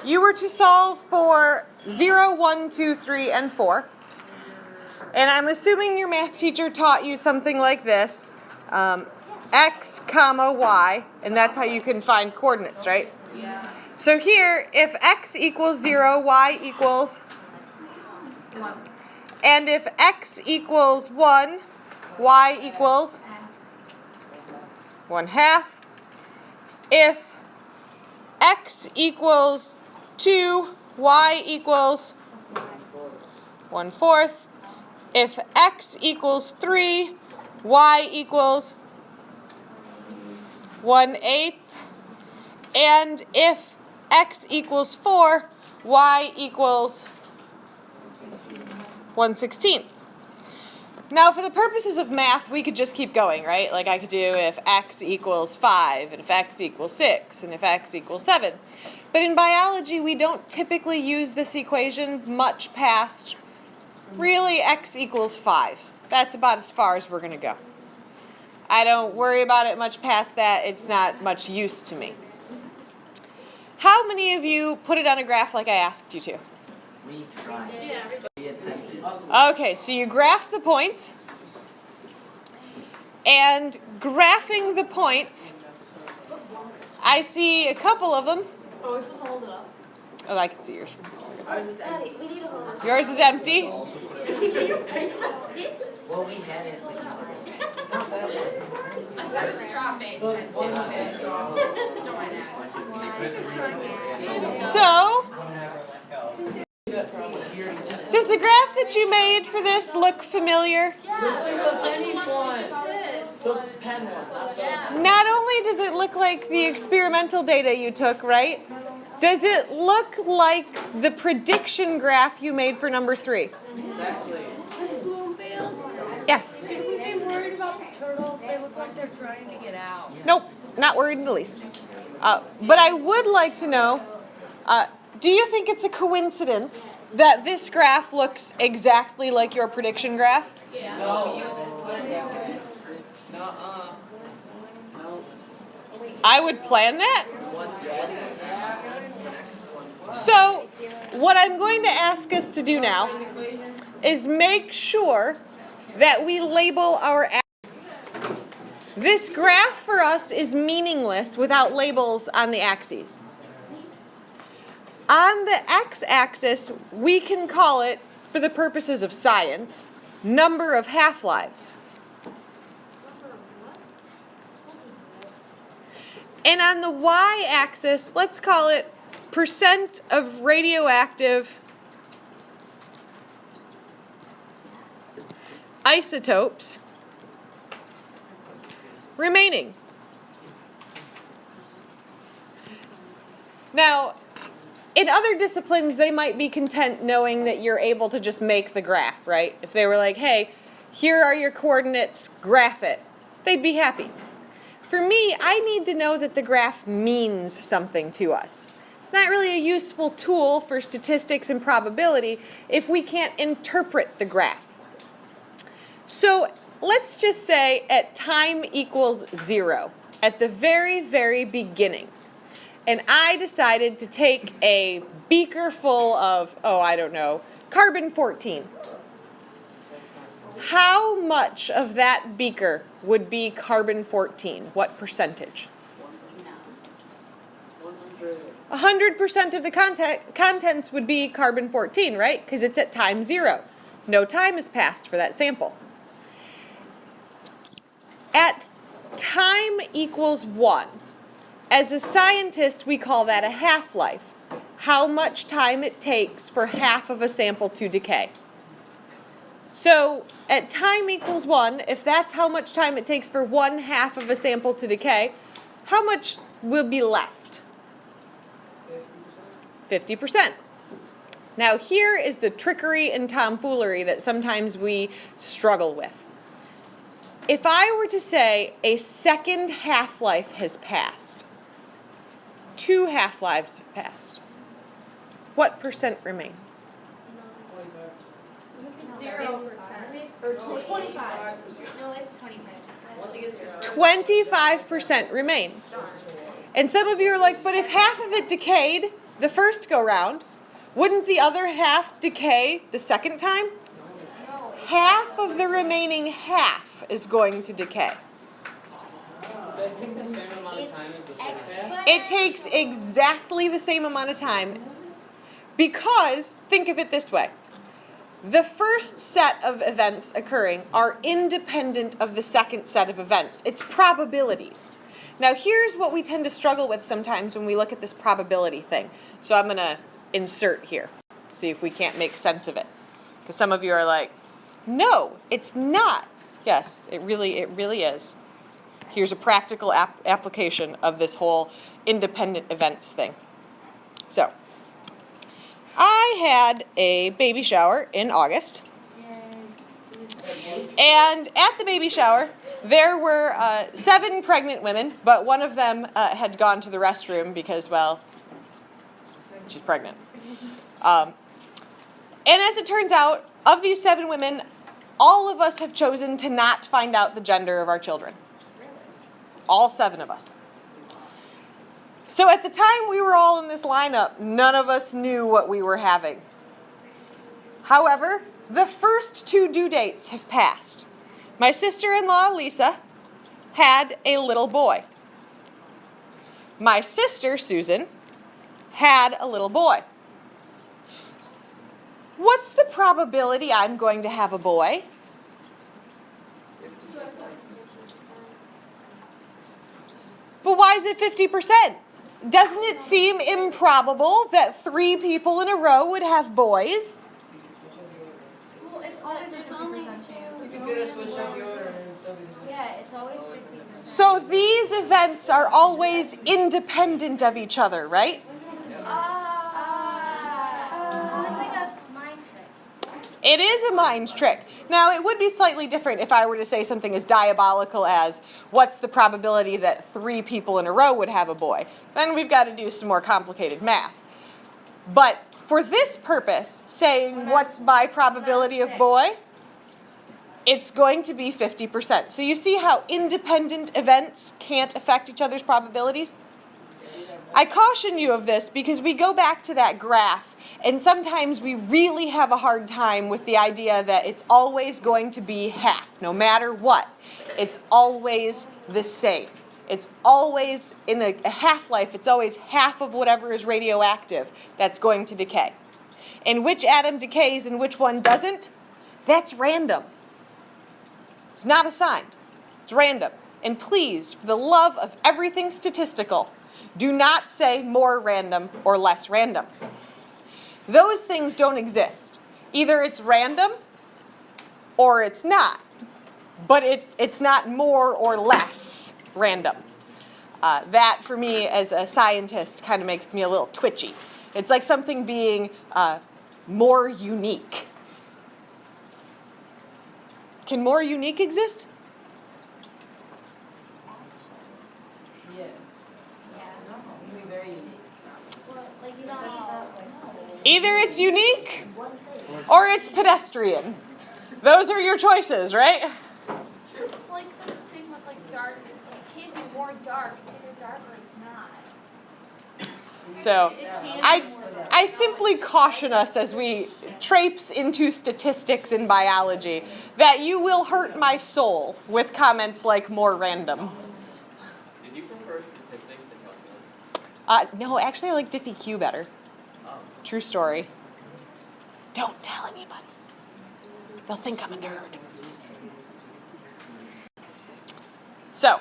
You were to solve for 0, 1, 2, 3, and 4. And I'm assuming your math teacher taught you something like this. X, comma, y, and that's how you can find coordinates, right? Yeah. So here, if x equals 0, y equals 1. And if x equals 1, y equals 1/2. If x equals 2, y equals 1/4. If x equals 3, y equals 1/8. And if x equals 4, y equals 1/16. Now, for the purposes of math, we could just keep going, right? Like I could do if x equals 5, and if x equals 6, and if x equals 7. But in biology, we don't typically use this equation much past, really, x equals 5. That's about as far as we're going to go. I don't worry about it much past that. It's not much use to me. How many of you put it on a graph like I asked you to? We tried. Yeah. We attempted. Okay, so you graphed the points. And graphing the points, I see a couple of them. Oh, we're supposed to hold it up. Oh, I can see yours. Daddy, we need to hold it. Yours is empty. Well, we had it. I said it's a drop base. So, does the graph that you made for this look familiar? Not only does it look like the experimental data you took, right? Does it look like the prediction graph you made for number 3? Exactly. The spoon failed? Yes. Should we be worried about the turtles? They look like they're trying to get out. Nope, not worried in the least. But I would like to know, do you think it's a coincidence that this graph looks exactly like your prediction graph? Yeah. No. I would plan that. Yes. So, what I'm going to ask us to do now is make sure that we label our axes. This graph for us is meaningless without labels on the axes. On the x-axis, we can call it, for the purposes of science, number of half-lives. And on the y-axis, let's call it percent of radioactive isotopes remaining. Now, in other disciplines, they might be content knowing that you're able to just make the graph, right? If they were like, hey, here are your coordinates, graph it, they'd be happy. For me, I need to know that the graph means something to us. It's not really a useful tool for statistics and probability if we can't interpret the graph. So let's just say at time equals 0, at the very, very beginning, and I decided to take a beaker full of, carbon-14. How much of that beaker would be carbon-14? What percentage? 100% of the contents would be carbon-14, right? Because it's at time 0. No time has passed for that sample. At time equals 1, as a scientist, we call that a half-life. How much time it takes for half of a sample to decay. So at time equals 1, if that's how much time it takes for 1/2 of a sample to decay, how much will be left? 50%. Now here is the trickery and tomfoolery that sometimes we struggle with. If I were to say a second half-life has passed, 2 half-lives have passed, what percent remains? 0%. Or 25. No, it's 25. 25% remains. And some of you are like, but if half of it decayed the first go round, wouldn't the other half decay the second time? Half of the remaining half is going to decay. Does it take the same amount of time as the first half? It takes exactly the same amount of time because, think of it this way. The first set of events occurring are independent of the second set of events. It's probabilities. Now here's what we tend to struggle with sometimes when we look at this probability thing. So I'm going to insert here, see if we can't make sense of it. Because some of you are like, no, it's not. Yes, it really is. Here's a practical application of this whole independent events thing. So, I had a baby shower in August. And at the baby shower, there were 7 pregnant women, but one of them had gone to the restroom because, well, she's pregnant. And as it turns out, of these 7 women, all of us have chosen to not find out the gender of our children. All 7 of us. So at the time we were all in this lineup, none of us knew what we were having. However, the first 2 due dates have passed. My sister-in-law, Lisa, had a little boy. My sister, Susan, had a little boy. What's the probability I'm going to have a boy? But why is it 50%? Doesn't it seem improbable that 3 people in a row would have boys? Well, it's always There's only 2. You could have switched up the order and still be the same. Yeah, it's always 50%. So these events are always independent of each other, right? So it's like a mind trick. It is a mind trick. Now, it would be slightly different if I were to say something as diabolical as, what's the probability that 3 people in a row would have a boy? Then we've got to do some more complicated math. But for this purpose, saying, what's my probability of boy? It's going to be 50%. So you see how independent events can't affect each other's probabilities? I caution you of this because we go back to that graph, and sometimes we really have a hard time with the idea that it's always going to be half, no matter what. It's always the same. It's always, in a half-life, it's always half of whatever is radioactive that's going to decay. And which atom decays and which one doesn't, that's random. It's not assigned. It's random. And please, for the love of everything statistical, do not say more random or less random. Those things don't exist. Either it's random or it's not. But it's not more or less random. That, for me, as a scientist, kind of makes me a little twitchy. It's like something being more unique. Can more unique exist? Yes. You can be very unique. Well, like you don't know. Either it's unique or it's pedestrian. Those are your choices, right? It's like the thing with like darkness. Like it can't be more dark. It's either dark or it's not. So I simply caution us as we traipse into statistics in biology that you will hurt my soul with comments like more random. Did you prefer statistics to calculus? No, actually I like Diffie-Q better. Oh. True story. Don't tell anybody. They'll think I'm a nerd. So,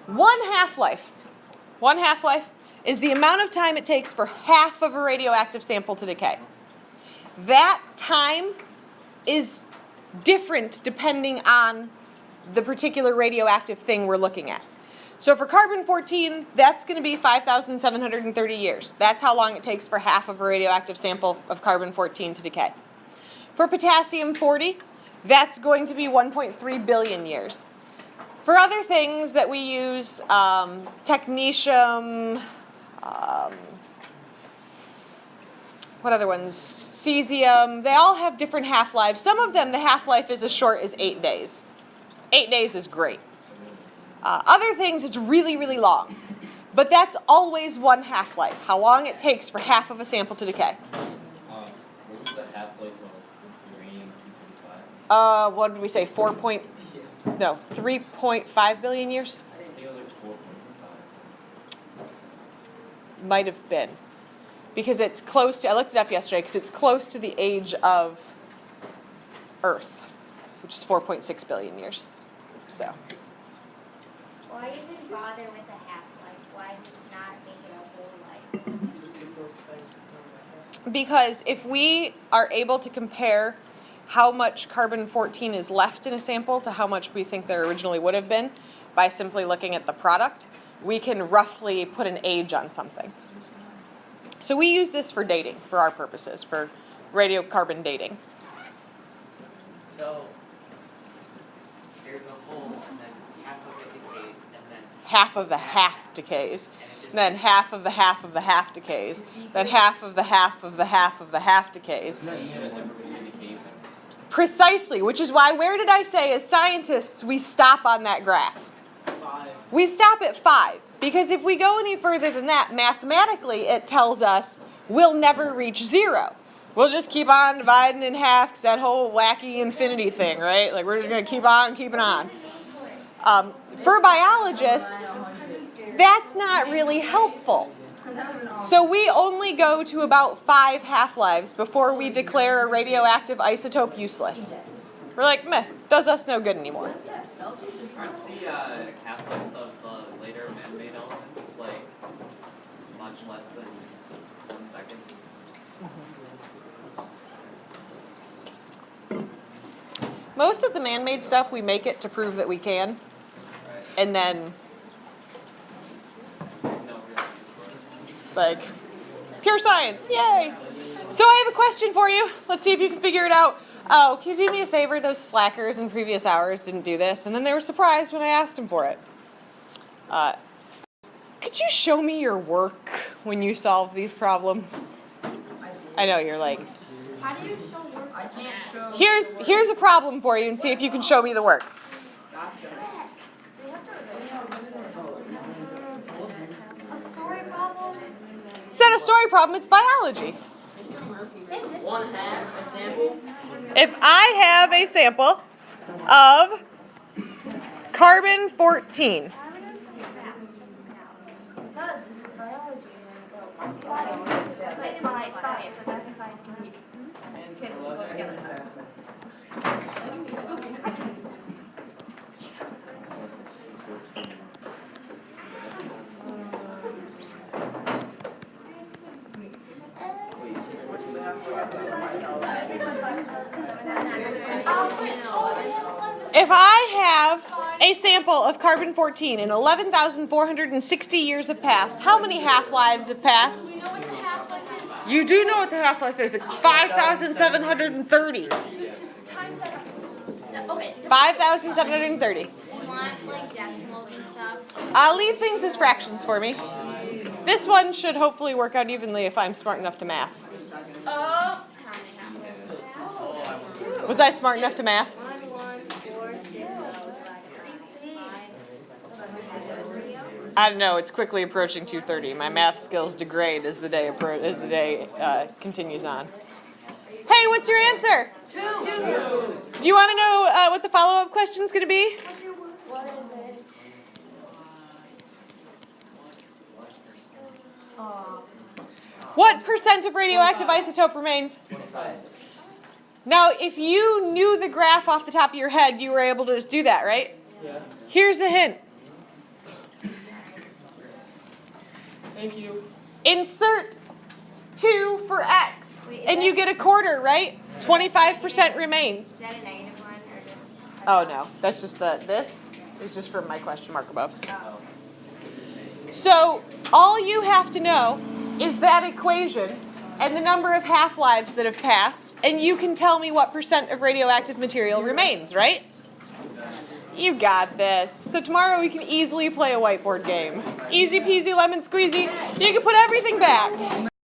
one half-life is the amount of time it takes for half of a radioactive sample to decay. That time is different depending on the particular radioactive thing we're looking at. So for carbon-14, that's going to be 5,730 years. That's how long it takes for half of a radioactive sample of carbon-14 to decay. For potassium-40, that's going to be 1.3 billion years. For other things that we use, technetium, what other ones? Cesium, they all have different half-lives. Some of them, the half-life is as short as 8 days. 8 days is great. Other things, it's really, really long. But that's always one half-life, how long it takes for half of a sample to decay. What was the half-life of uranium-235? What did we say, 3.5 billion years? I think it was like 4.5. Might have been. Because it's close to, I looked it up yesterday, because it's close to the age of Earth, which is 4.6 billion years. So, Why even bother with a half-life? Why just not make it a whole life? because if we are able to compare how much carbon-14 is left in a sample to how much we think there originally would have been by simply looking at the product, we can roughly put an age on something. So we use this for dating, for our purposes, for radiocarbon dating. So there's a hole, and then half of it decays, and then Half of the half decays. and it just Then half of the half of the half decays. Then half of the half of the half of the half decays. Precisely, which is why, where did I say as scientists we stop on that graph? 5. We stop at 5, because if we go any further than that, mathematically it tells us we'll never reach 0. We'll just keep on dividing in half, because that whole wacky infinity thing, right? Like we're just going to keep on keeping on. For biologists, that's not really helpful. So we only go to about 5 half-lives before we declare a radioactive isotope useless. We're like, meh, does us no good anymore. Aren't the half-lives of the later man-made elements like much less than 1 second? Most of the man-made stuff, we make it to prove that we can, Right. and then, No real use like, pure science, yay! So I have a question for you. Let's see if you can figure it out. Oh, can you do me a favor? Those slackers in previous hours didn't do this, and then they were surprised when I asked them for it. Could you show me your work when you solve these problems? I know, you're like, How do you show work? I can't show. here's a problem for you, and see if you can show me the work. A story problem? It's not a story problem, it's biology. 1/2 a sample. If I have a sample of carbon-14, if I have a sample of carbon-14 and 11,460 years have passed, how many half-lives have passed? Do you know what the half-life is? You do know what the half-life is. It's 5,730. Times that. Okay. 5,730. You want like decimals and stuff? I'll leave things as fractions for me. This one should hopefully work out evenly if I'm smart enough to math. How many Was I smart enough to math? 1, 1, 4, 6, 5. I don't know. It's quickly approaching 2:30. My math skills degrade as the day continues on. Hey, what's your answer? 2. Do you want to know what the follow-up question's going to be? What is it? What percent of radioactive isotope remains? 25. Now, if you knew the graph off the top of your head, you were able to just do that, right? Yeah. Here's the hint. Thank you. Insert 2 for X, Wait, is and that- you get a quarter, right? 25% remains. Is that a negative one or just? Oh no, that's just this is just from my question mark above. So all you have to know is that equation and the number of half-lives that have passed, and you can tell me what percent of radioactive material remains, right? You got this. So tomorrow we can easily play a whiteboard game. Easy peasy lemon squeezy. You can put everything back.